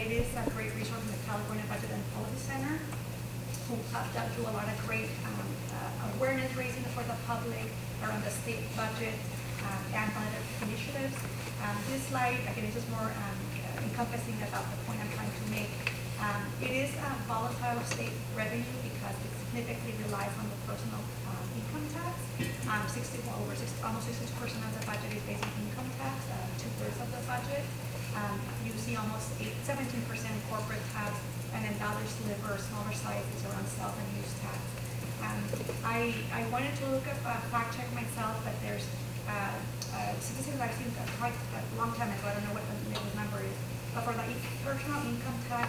it is a great resource in the California Budget and Policy Center, who do a lot of great awareness raising for the public around the state budget and other initiatives. This slide, again, is just more encompassing about the point I'm trying to make. It is a volatile state revenue because it significantly relies on the personal income tax. Almost 62% of the budget is based on income tax, 2/3 of the budget. You see almost 17% corporate tax, and then the other sliver, smaller size, is around sales and use tax. I wanted to look up fact check myself, but there's statistics I've seen quite a long time ago. I don't know what the latest number is, but for the personal income tax,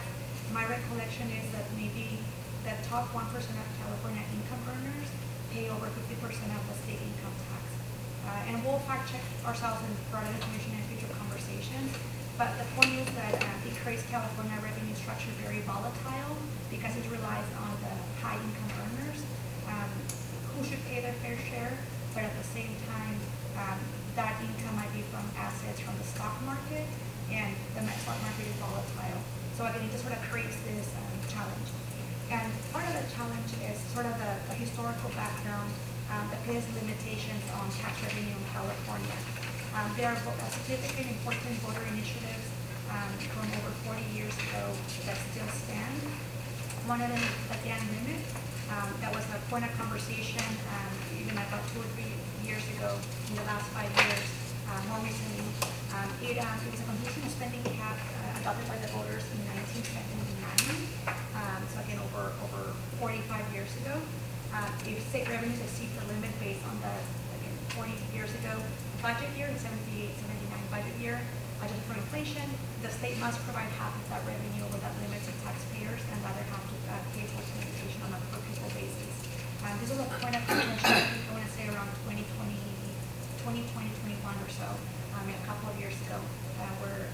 my recollection is that maybe the top 1% of California income earners pay over 50% of the state income tax. And we'll fact check ourselves and provide information in future conversations. But the point is that it creates California revenue structure very volatile because it relies on the high income earners who should pay their fair share, but at the same time, that income might be from assets from the stock market, and the stock market is volatile. So again, it just sort of creates this challenge. And part of the challenge is sort of the historical background that places limitations on tax revenue in California. There are significant important voter initiatives from over 40 years ago that still stand. One of them is the Dan limit. That was a point of conversation even about 2 or 3 years ago in the last 5 years. More recently, it was a constitutional spending cap adopted by the voters in 1979. So again, over 45 years ago. If state revenues exceed the limit based on the, again, 40 years ago budget year, the 78-79 budget year, adjusted for inflation, the state must provide half of that revenue over that limit to taxpayers, and the other half to pay for communication on a per pupil basis. This was a point of contention, I want to say around 2020, 21 or so, a couple of years ago, where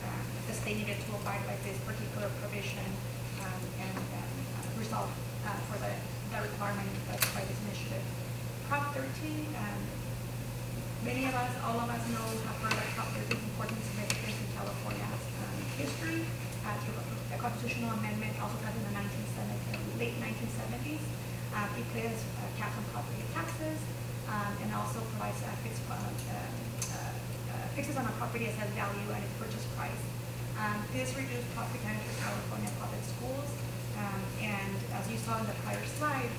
the state needed to abide by this particular provision and resolve for the requirement by this initiative. Prop 13, many of us, all of us know, have heard of Prop 13's important significance in California's history through a constitutional amendment also passed in the late 1970s. It places caps on property taxes and also provides fixes on a property assessed value and its purchase price. This reduced property damage for California public schools. And as you saw in the prior slide,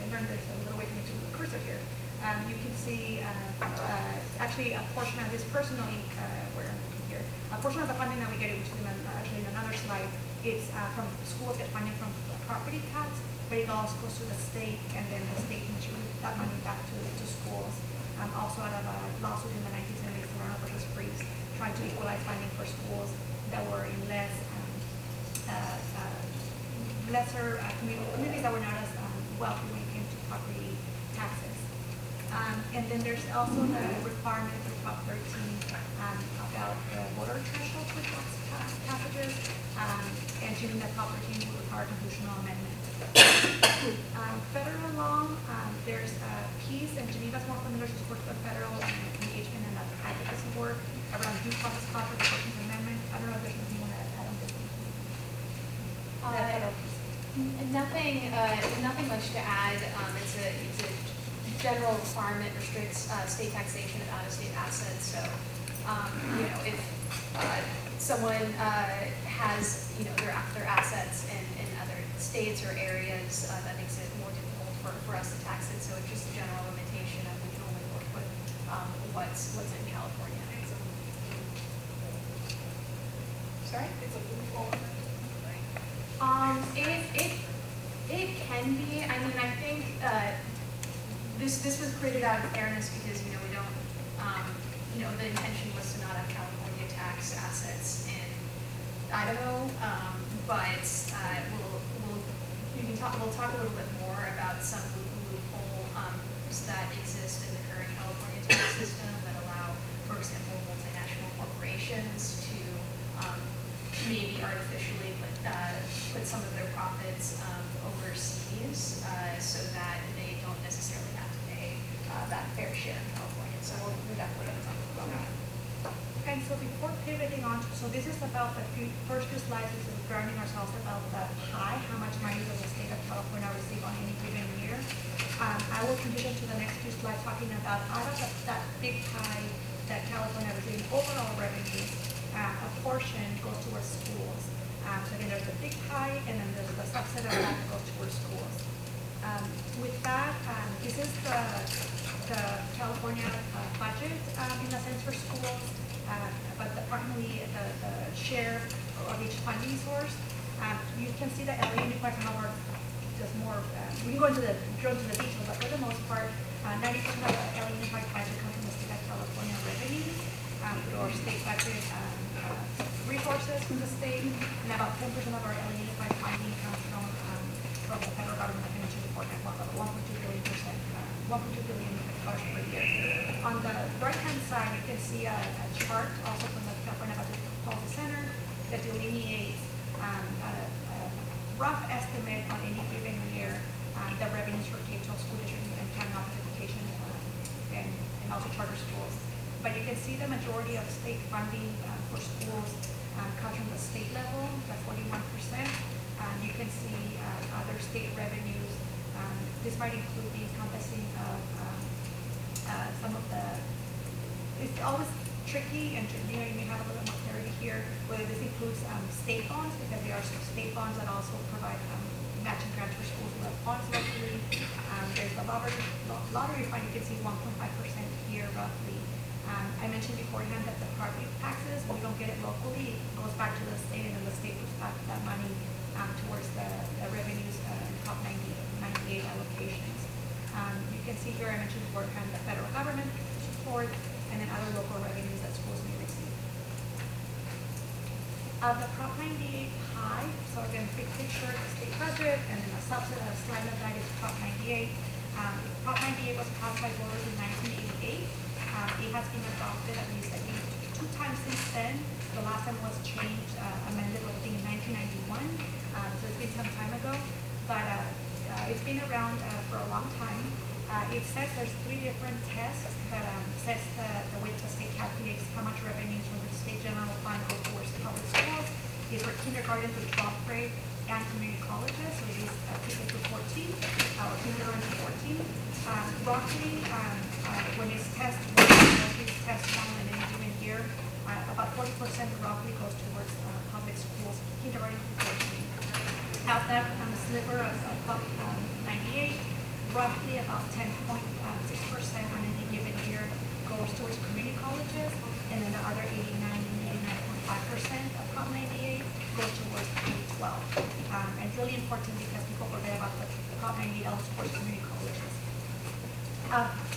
there's a little way to make the cursor here. You can see actually a portion of this personally, where I'm looking here, a portion of the funding that we get, which is actually in another slide, it's from schools get funding from property tax, but it also goes to the state, and then the state contributes that money back to schools. Also out of a lawsuit in the 1970s, Serrano versus Priest, trying to equalize funding for schools that were in lesser communities that were not as wealthy when it came to property taxes. And then there's also the requirement for Prop 13 about the voter threshold for tax passages, and choosing that Prop 13 will require constitutional amendment. Federal law, there's Peace, and Geneva's more familiar to support the federal engagement and advocacy work around due process clause for the 14th Amendment. I don't know if there's anything you want to add on this one. Nothing much to add. It's a general requirement, restricts state taxation of out-of-state assets. So, if someone has, their assets in other states or areas, that makes it more difficult for us to tax it. So it's just a general limitation of we can only work with what's in California. Sorry? It's a loophole. It can be. I mean, I think this was created out of fairness because we don't. The intention was to not have California tax assets in Idaho, but we'll talk a little bit more about some loopholes that exist in the current California tax system that allow, for example, multinational corporations to maybe artificially put some of their profits overseas so that they don't necessarily have to pay that fair share in California. So we're definitely going to talk about that. And so before pivoting on, so this is about the first two slides, this is grounding ourselves about the pie, how much money does the state of California receive on any given year. I will continue to the next two slides talking about out of that big pie that California receives overall revenue, a portion goes towards schools. So again, there's the big pie, and then there's the subset of that that goes towards schools. With that, this is the California budget in a sense for schools. But apparently the share of each funding source. You can see that LA Unified Power does more, we can go into the details, but for the most part, 90% of the LA Unified budget comes from the state of California revenues through our state budget resources from the state, and about 10% of our LA Unified funding comes from the federal government. I mentioned before, about 1.2 billion per year. On the right-hand side, you can see a chart also from the California Budget Policy Center that delineates a rough estimate on any given year the revenues for K-12 school districts and county office education and also charter schools. But you can see the majority of state funding for schools comes from the state level, the 41%. You can see other state revenues. This might include the encompassing of some of the, it's always tricky, and you may have a little more clarity here, whether this includes state bonds, because there are some state bonds that also provide matching grants for schools who have bonds locally. There's the lottery fund, you can see 1.5% here roughly. I mentioned beforehand that the property taxes, we don't get it locally, it goes back to the state, and then the state puts back that money towards the revenues in Prop 98 allocations. You can see here I mentioned beforehand the federal government support and then other local revenues that schools may receive. The Prop 98 pie, so again, big picture, the state budget, and then a subset of slide of that is Prop 98. Prop 98 was passed by voters in 1988. It has been adopted at least, I think, 2 times since then. The last time was changed, amended, I think, in 1991. So it's been some time ago. But it's been around for a long time. It says there's 3 different tests that says the way the state calculates how much revenues from the state general fund go towards public schools. Is for kindergarten through 12th grade and community colleges, so it is K through 14, or kindergarten to 14. Roughly, when it's test 1 in any given year, about 40% roughly goes towards public schools, kindergarten to 14. Out that sliver of Prop 98, roughly about 10.6% on any given year goes towards community colleges, and then the other 89 and 89.5% of Prop 98 goes towards K-12. And it's really important because people forget about the Prop 98 also towards community colleges.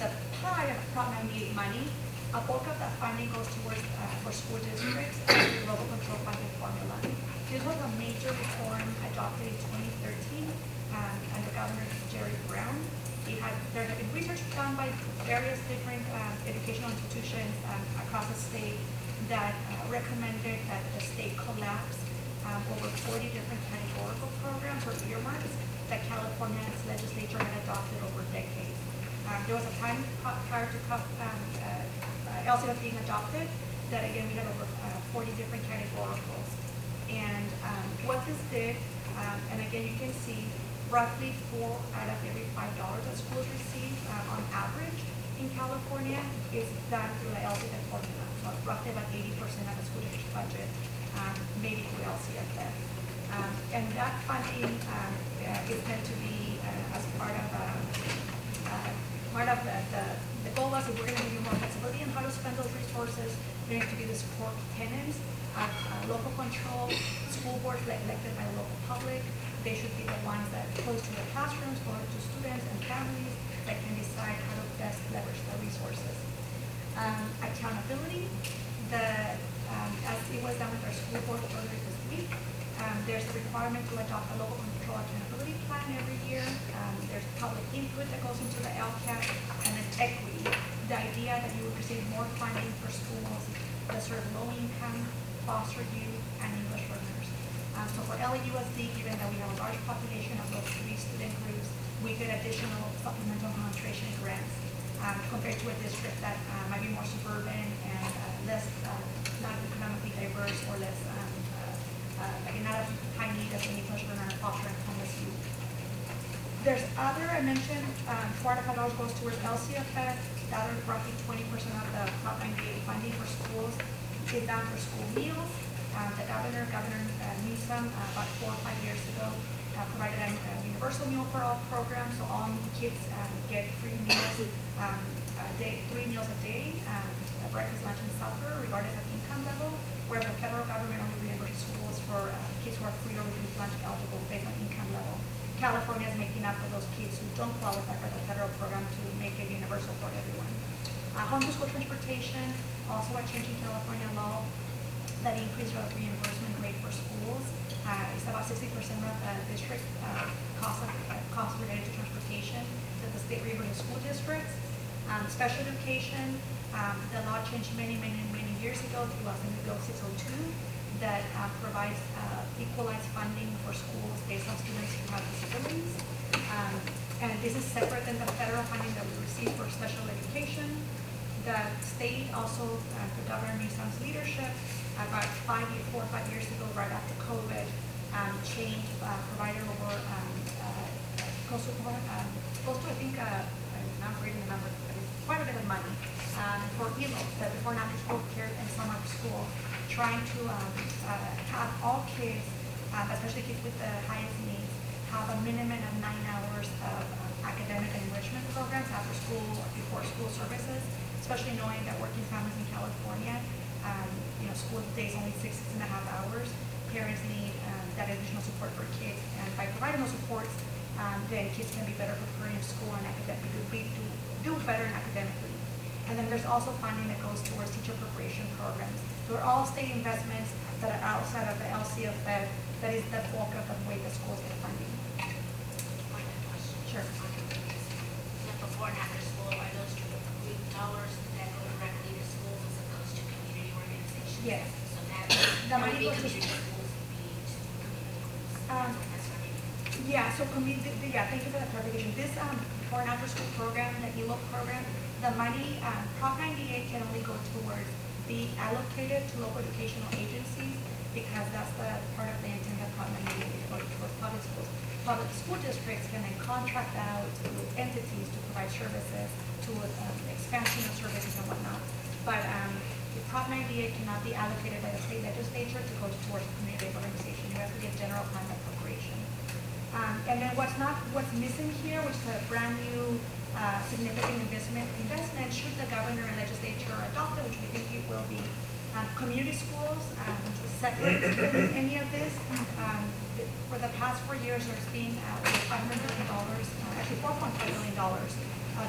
The pie of Prop 98 money, a bulk of that funding goes towards for school districts and the local control funding formula. This was a major reform adopted in 2013 under Governor Jerry Brown. There had been research done by various different educational institutions across the state that recommended that the state collapse over 40 different categorical programs or earmarks that California's legislature had adopted over decades. There was a time prior to LCF being adopted that again we had over 40 different categoricals. And what this did, and again you can see roughly 4 out of every $5 that schools receive on average in California is done through the LCF formula. So roughly about 80% of the school district budget, maybe through LCFF. And that funding is meant to be as part of the goal was if we're going to give you more flexibility in how to spend those resources, there need to be this core tenants of local control, school boards elected by the local public. They should be the ones that close to the classrooms, close to students and families that can decide how to best leverage the resources. Accountability, as it was done with our school board earlier this week, there's a requirement to adopt a local control accountability plan every year. There's public input that goes into the LCAP, and then equity, the idea that you would receive more funding for schools that serve low income, foster youth, and English learners. So for LAUSD, given that we have a large population of those 3 student groups, we get additional supplemental penetration grants compared to a district that might be more suburban and less, not economically diverse or less, like not as high need as any children are fostering homeless youth. There's other, I mentioned, $400 goes towards LCFF. The other roughly 20% of the Prop 98 funding for schools is down for school meals. The Governor Newsom, about 4 or 5 years ago, provided a universal meal for all program, so all kids get free meals, 3 meals a day, breakfast, lunch, and supper, regardless of income level, where the federal government only reimburses schools for kids who are free or reduced lunch eligible based on income level. California is making up for those kids who don't qualify for the federal program to make it universal for everyone. Home to school transportation, also a change in California law that increased the reimbursement rate for schools. It's about 60% of the district costs related to transportation that the state reimburses school districts. Special education, the law changed many years ago through Assembly Bill 602 that provides equalized funding for schools based on students who have disabilities. And this is separate than the federal funding that we receive for special education. The state also, for Governor Newsom's leadership, about 4 or 5 years ago, right after COVID, changed, provided over close to I think, I'm not reading the number, but it's quite a bit of money for ELO, the before and after school care and summer school, trying to have all kids, especially kids with the highest needs, have a minimum of 9 hours of academic and enrichment programs after school or before school services, especially knowing that working families in California, school days only 6.5 hours. Parents need that additional support for kids, and by providing those supports, then kids can be better prepared in school and academically do better academically. And then there's also funding that goes towards teacher preparation programs. So they're all state investments that are outside of the LCFF. That is the bulk of the way the schools get funding. Sure. Before and after school, are those dollars that go directly to schools as opposed to community organizations? Yes. So that The money would be goes to community schools, would be to community schools. Yeah, so thank you for the clarification. This before and after school program, the ELO program, the money, Prop 98 can only go towards be allocated to local educational agencies because that's the part of the intent of Prop 98 to go towards public schools. Public school districts can then contract out to entities to provide services, to expansion of services and whatnot. But Prop 98 cannot be allocated by the state legislature to go towards community organization. You have to get general fund appropriation. And then what's missing here, which is a brand new significant investment, should the governor and legislature adopt it, which we think it will be. Community schools, separate from any of this. For the past 4 years, there's been over $500 million, actually $4.5 million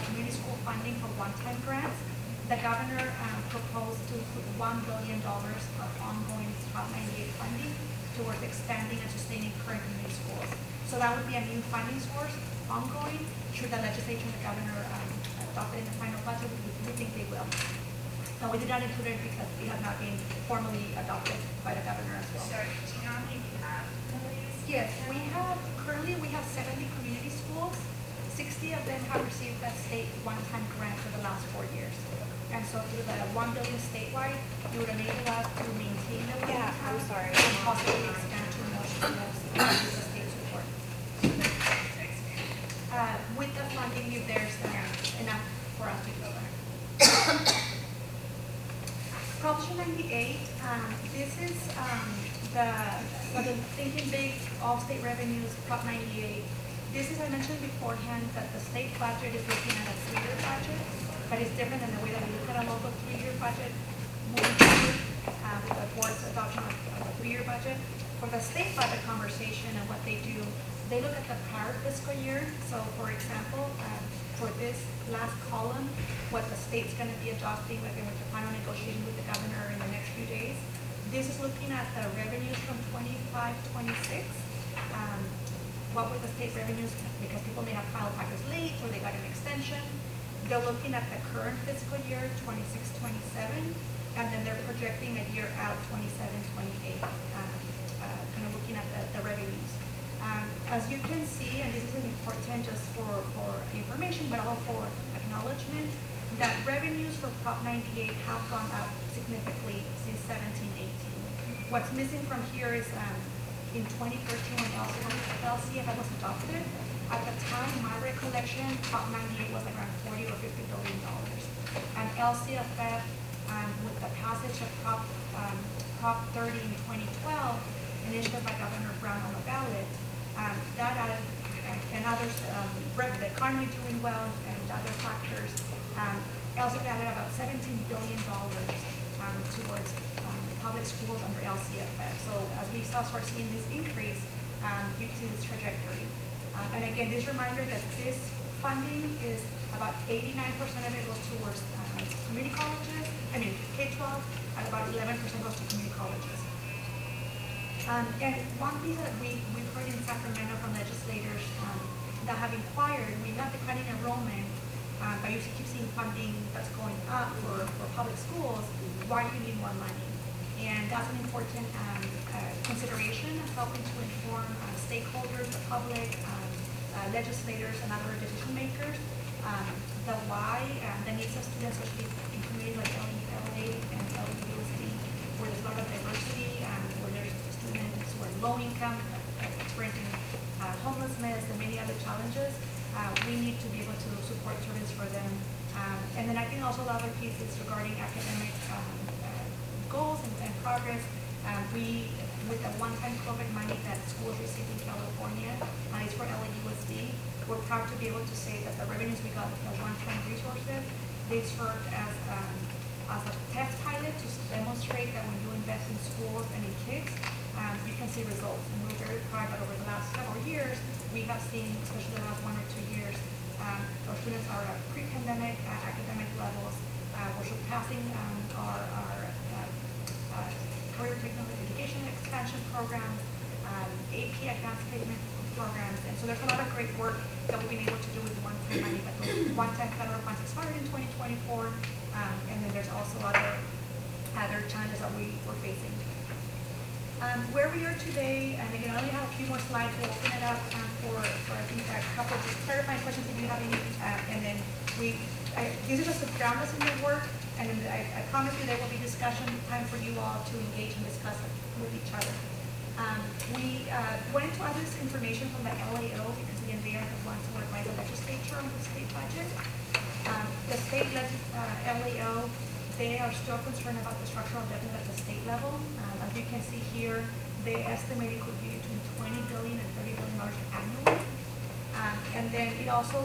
community school funding for one-time grants. The governor proposed to put $1 billion of ongoing Prop 98 funding towards expanding and sustaining current community schools. So that would be a new funding source, ongoing. Should the legislature and the governor adopt it in the final budget, we think they will. No, we did not include it because it has not been formally adopted by the governor as well. Sorry, do you know how many we have? Yes, currently we have 70 community schools. 60 of them have received that state one-time grant for the last 4 years. And so through the $1 billion statewide, it would enable us to maintain the I'm sorry. and possibly expand to more schools with the state support. With the funding, if there's enough for us to go there. Proposition 98, this is the thinking big, all state revenues, Prop 98. This is, I mentioned beforehand, that the state budget is looking at a 3-year budget, but it's different than the way that we look at a local 3-year budget moving forward with the board's adoption of a 3-year budget. For the state budget conversation and what they do, they look at the prior fiscal year. So for example, for this last column, what the state's going to be adopting, like with the final negotiation with the governor in the next few days, this is looking at the revenues from 25-26. What were the state revenues? Because people may have filed taxes late or they got an extension. They're looking at the current fiscal year, 26-27, and then they're projecting a year out, 27-28, kind of looking at the revenues. As you can see, and this is important just for information, but also for acknowledgement that revenues for Prop 98 have gone up significantly since 17-18. What's missing from here is in 2013 when LCFF was adopted, at the time, my recollection, Prop 98 was around $40 or $50 billion. And LCFF, with the passage of Prop 30 in 2012, initiated by Governor Brown on the ballot, that added, and others, the economy doing well and other factors, LCFF added about $17 billion towards public schools under LCFF. So as we start seeing this increase, you can see this trajectory. And again, this reminder that this funding is about 89% of it goes towards community colleges, K-12, and about 11% goes to community colleges. And one thing that we've heard in Sacramento from legislators that have inquired, we have declining enrollment, but you keep seeing funding that's going up for public schools. Why do you need more money? And that's an important consideration, helping to inform stakeholders, the public, legislators, and other decision makers, the why, the needs of students, especially in communities like LA and LAUSD, where there's a lot of diversity, where there's students who are low income, experiencing homelessness and many other challenges. We need to be able to support service for them. And then I think also the other piece is regarding academic goals and progress. We, with the one-time COVID money that schools received in California, it's for LAUSD, we're proud to be able to say that the revenues we got with the one-time resources, they served as a test pilot to demonstrate that when you invest in schools and in kids, you can see results. And we're very proud that over the last several years, we have seen, especially the last 1 or 2 years, our students are at pre-pandemic academic levels. We're surpassing our career technology education expansion programs, AP advanced placement programs, and so there's a lot of great work that we've been able to do with one-time money, but those one-time federal funds expired in 2024, and then there's also other challenges that we're facing. Where we are today, and again, I only have a few more slides. We'll open it up for I think a couple of just clarifying questions if you have any, and then these are just to ground us in your work, and then I promise you there will be discussion time for you all to engage and discuss with each other. We went into all this information from the LAO because again, they are the ones who are by the legislature on the state budget. The state LAO, they are still concerned about the structural deficit at the state level. As you can see here, they estimate it could be between $20 billion and $30 billion annually. And then it also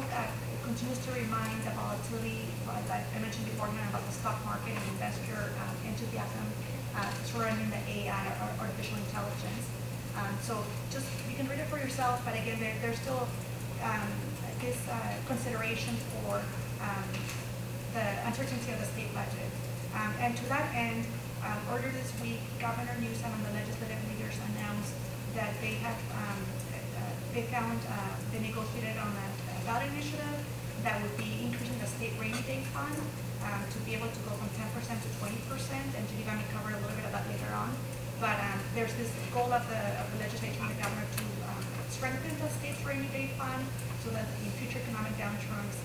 continues to remind the volatility, like I mentioned beforehand, about the stock market and investor enthusiasm surrounding the AI, or artificial intelligence. So just, you can read it for yourself, but again, there's still this consideration for the uncertainty of the state budget. And to that end, earlier this week, Governor Newsom and the legislative leaders announced that they have they negotiated on a ballot initiative that would be increasing the state rainy day fund to be able to go from 10% to 20%, and Judy may cover a little bit of that later on. But there's this goal of the legislature and the governor to strengthen the state's rainy day fund so that in future economic downturns,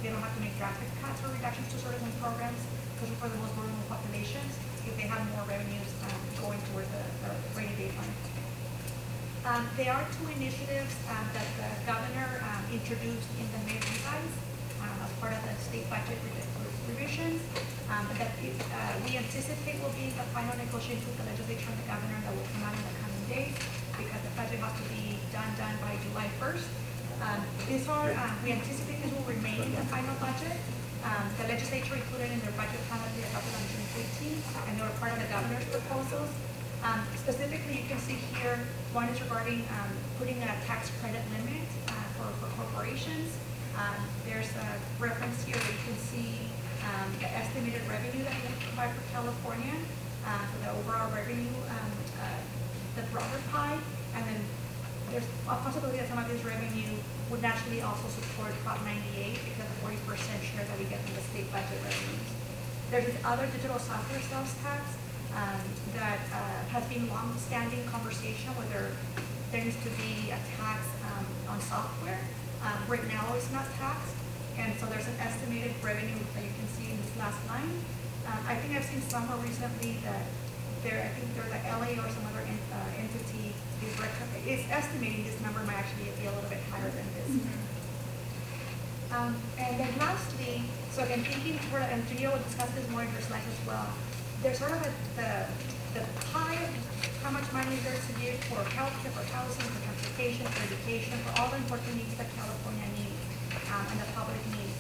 they don't have to make drastic cuts or reductions to certain programs, especially for the most vulnerable populations, if they have more revenues going toward the rainy day fund. There are two initiatives that the governor introduced in the May revise as part of the state budget revisions that we anticipate will be the final negotiations with the legislature and the governor that will come out in the coming days, because the budget has to be done by July 1st. We anticipate this will remain the final budget. The legislature included in their budget plan that they adopted on June 15th, and they were part of the governor's proposals. Specifically, you can see here, one is regarding putting a tax credit limit for corporations. There's a reference here where you can see the estimated revenue that we would provide for California, for the overall revenue, the broader pie, and then there's a possibility that some of this revenue would naturally also support Prop 98 because of the 40% share that we get from the state budget revenues. There's this other digital software sales tax that has been long-standing conversation whether there needs to be a tax on software. Right now it's not taxed, And so there's an estimated revenue that you can see in this last line. I think I've seen some more recently that I think there's like LA or some other entity is estimating this number might actually be a little bit higher than this. And then lastly, so again, thinking for, and Gio will discuss this more in her slides as well, there's sort of the pie of how much money there's to give for healthcare, for housing, for transportation, for education, for all the important needs that California needs and the public needs.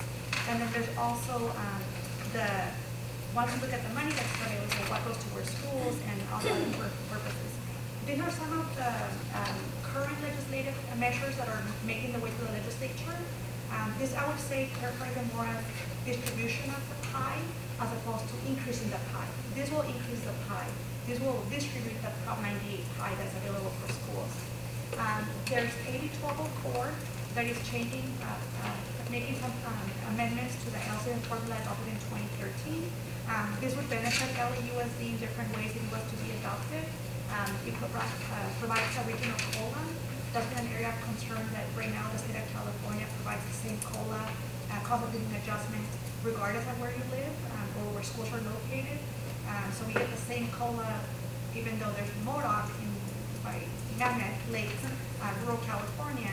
And then there's also once you look at the money that's available, what goes towards schools and all the other purposes. These are some of the current legislative measures that are making the way to the legislature. This, I would say, characterize them more as distribution of the pie as opposed to increasing the pie. This will increase the pie. This will distribute the Prop 98 pie that's available for schools. There's AB 1204 that is changing, making some amendments to the LAUSD formula adopted in 2013. This would benefit LAUSD in different ways if it was to be adopted. It provides a regional COLA. That's been an area of concern that right now the state of California provides the same COLA, cost of living adjustment, regardless of where you live or where schools are located. So we get the same COLA even though there's MODOC by Mammoth Lakes, rural California.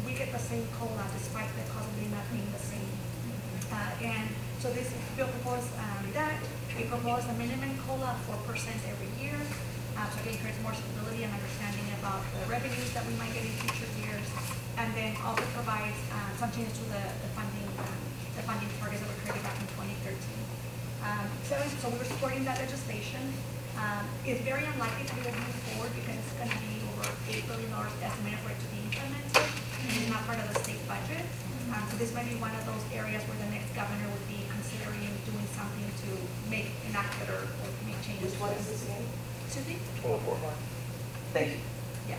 We get the same COLA despite the cost of living not being the same. And so this bill proposed that. We proposed a minimum COLA of 4% every year. So it creates more stability and understanding about the revenues that we might get in future years. And then also provides some changes to the funding targets that were created back in 2013. So we're supporting that legislation. It's very unlikely to be able to move forward because it's going to be over $8 billion estimated for it to be implemented. And it's not part of the state budget. So this might be one of those areas where the next governor would be considering doing something to enact it or make changes. Which one is this again? Excuse me? 1204. Thank you. Yeah.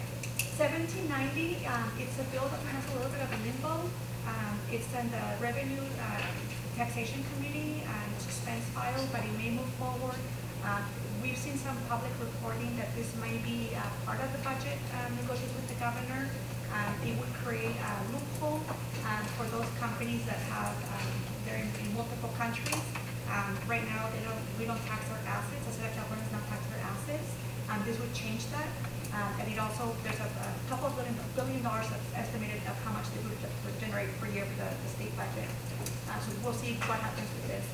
1790, it's a bill that has a little bit of a limbo. It's in the Revenue Taxation Committee and suspense file, but it may move forward. We've seen some public reporting that this may be part of the budget negotiations with the governor. It would create a loophole for those companies that have, they're in multiple countries. Right now, we don't tax our assets. The state of California does not tax their assets. This would change that. And it also, there's a couple of $1 billion that's estimated of how much they would generate per year for the state budget. So we'll see what happens with this.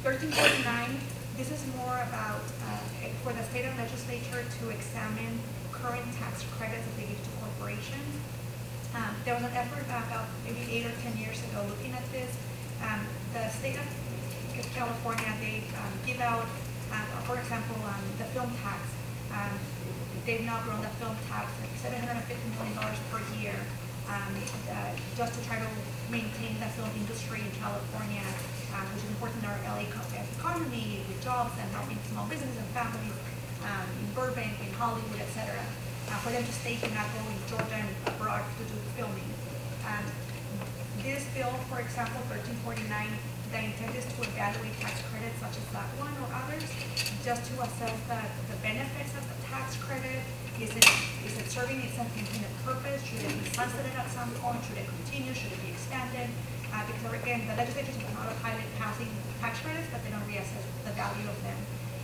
1349, this is more about for the state and legislature to examine current tax credits that they give to corporations. There was an effort about maybe 8 or 10 years ago looking at this. The state of California, they give out, for example, the film tax. They've now grown the film tax like $750 million per year just to try to maintain the film industry in California, which is important in our LA economy with jobs and helping small businesses and families in Burbank, in Hollywood, etc. For them to stay and not go in Georgia and abroad to do filming. This bill, for example, 1349, the intent is to evaluate tax credits such as that one or others, just to assess the benefits of the tax credit. Is it serving its intended purpose? Should it be sunsetted at some point? Should it continue? Should it be expanded? Because again, the legislature is on autopilot passing tax credits, but they don't reassess the value of them.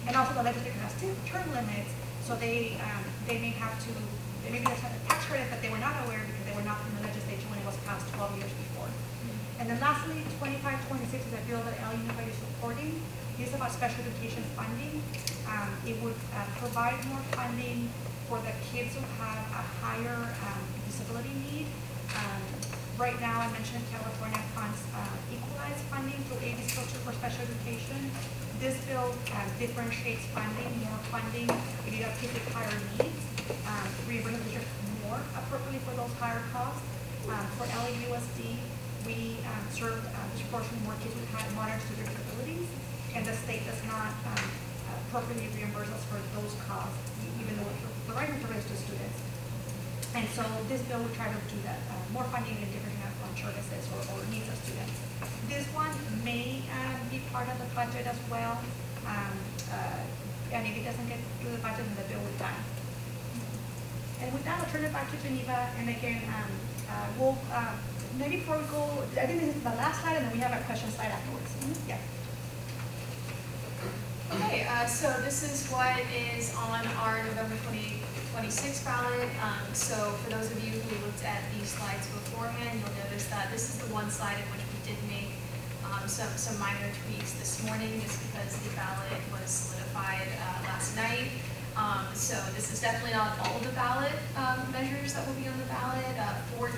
And also the legislature has term limits, so they may have to, maybe there's a tax credit that they were not aware because they were not in the legislature when it was passed 12 years before. And then lastly, 2526 is a bill that LA Unified is supporting. It's about special education funding. It would provide more funding for the kids who have a higher disability need. Right now, I mentioned California funds equalized funding through AB structure for special education. This bill differentiates funding, more funding if you have kids with higher needs, reimbursement more appropriately for those higher costs. For LAUSD, we serve disproportionately more kids with high moderate severe disabilities, and the state does not appropriately reimburse us for those costs, even though we're providing services to students. And so this bill would try to do that, more funding in different services or needs of students. This one may be part of the budget as well, and if it doesn't get through the budget, then the bill would die. And with that, I'll turn it back to Geneva, and again, We'll, maybe before we go, I think this is the last slide, and then we have a question slide afterwards. Yeah. Okay, so this is what is on our November 2026 ballot. So for those of you who looked at these slides beforehand, you'll notice that this is the one slide in which we did make some minor tweaks this morning, just because the ballot was solidified last night. So this is definitely not all of the ballot measures that will be on the ballot. 14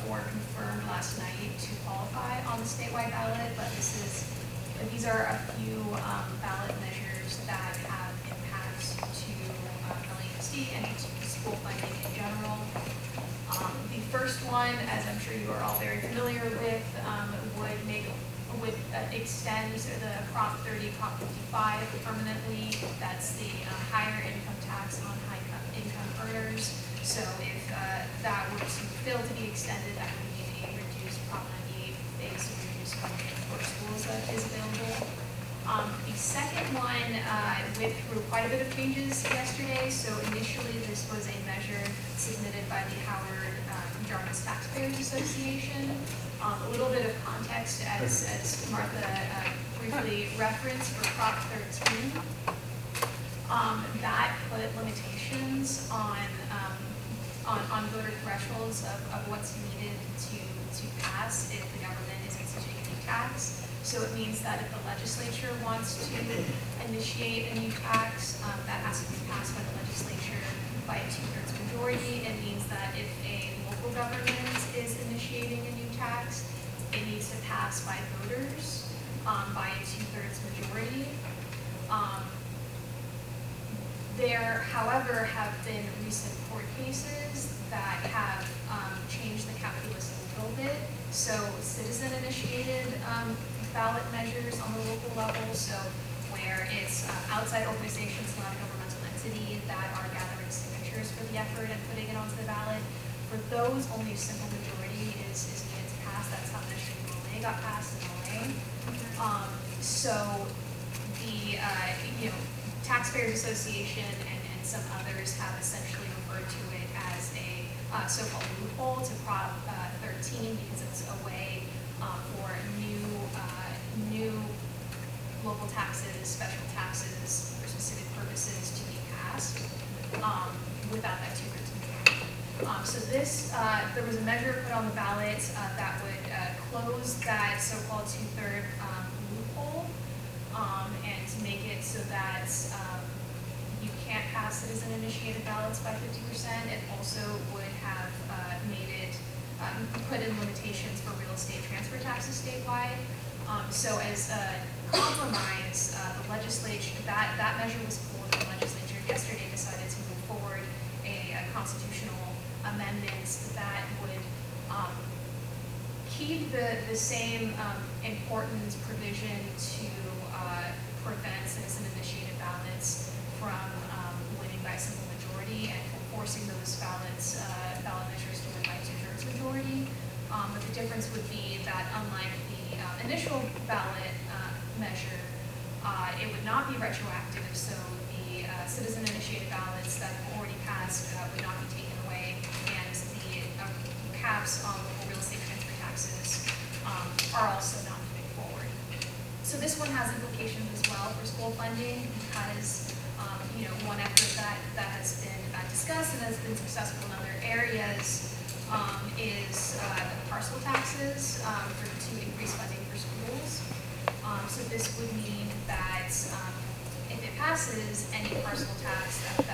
were confirmed last night to qualify on the statewide ballot, but these are a few ballot measures that have impacts to LAUSD and to school funding in general. The first one, as I'm sure you are all very familiar with, would extend the Prop 30, Prop 55 permanently. That's the higher income tax on high income earners. So if that were to fail to be extended, that would mean a reduced Prop 98 base and reduced funding for schools that is available. The second one went through quite a bit of changes yesterday. So initially, this was a measure submitted by the Howard Jarvis Taxpayers Association. A little bit of context, as Martha briefly referenced, for Prop 13. That put limitations on voter thresholds of what's needed to pass if the government is instituting a new tax. So it means that if the legislature wants to initiate a new tax, that has to be passed by the legislature by a 2/3 majority. It means that if a local government is initiating a new tax, it needs to pass by voters by a 2/3 majority. There, however, have been recent court cases that have changed the calculus a little bit. So citizen-initiated ballot measures on the local level, so where it's outside organizations, not a governmental entity, that are gathering signatures for the effort and putting it onto the ballot. For those, only a simple majority is needed to pass. That's how Measure LA got passed in LA. So the Taxpayers Association and some others have essentially referred to it as a so-called loophole to Prop 13, because it's a way for new local taxes, special taxes for specific purposes to be passed without that 2/3 majority. So this, there was a measure put on the ballot that would close that so-called 2/3 loophole and to make it so that you can't pass citizen-initiated ballots by 50%. It also would have made it put in limitations for real estate transfer taxes statewide. So as a compromise, the legislature, that measure was pulled, and the legislature yesterday decided to move forward a constitutional amendment that would keep the same important provision to prevent citizen-initiated ballots from winning by a simple majority and forcing those ballot measures to win by a 2/3 majority. But the difference would be that unlike the initial ballot measure, it would not be retroactive, so the citizen-initiated ballots that have already passed would not be taken away, and the caps on local real estate transfer taxes are also not moving forward. So this one has implications as well for school funding, because one effort that has been discussed and has been successful in other areas is the parcel taxes to increase funding for schools. So this would mean that if it passes, any parcel tax that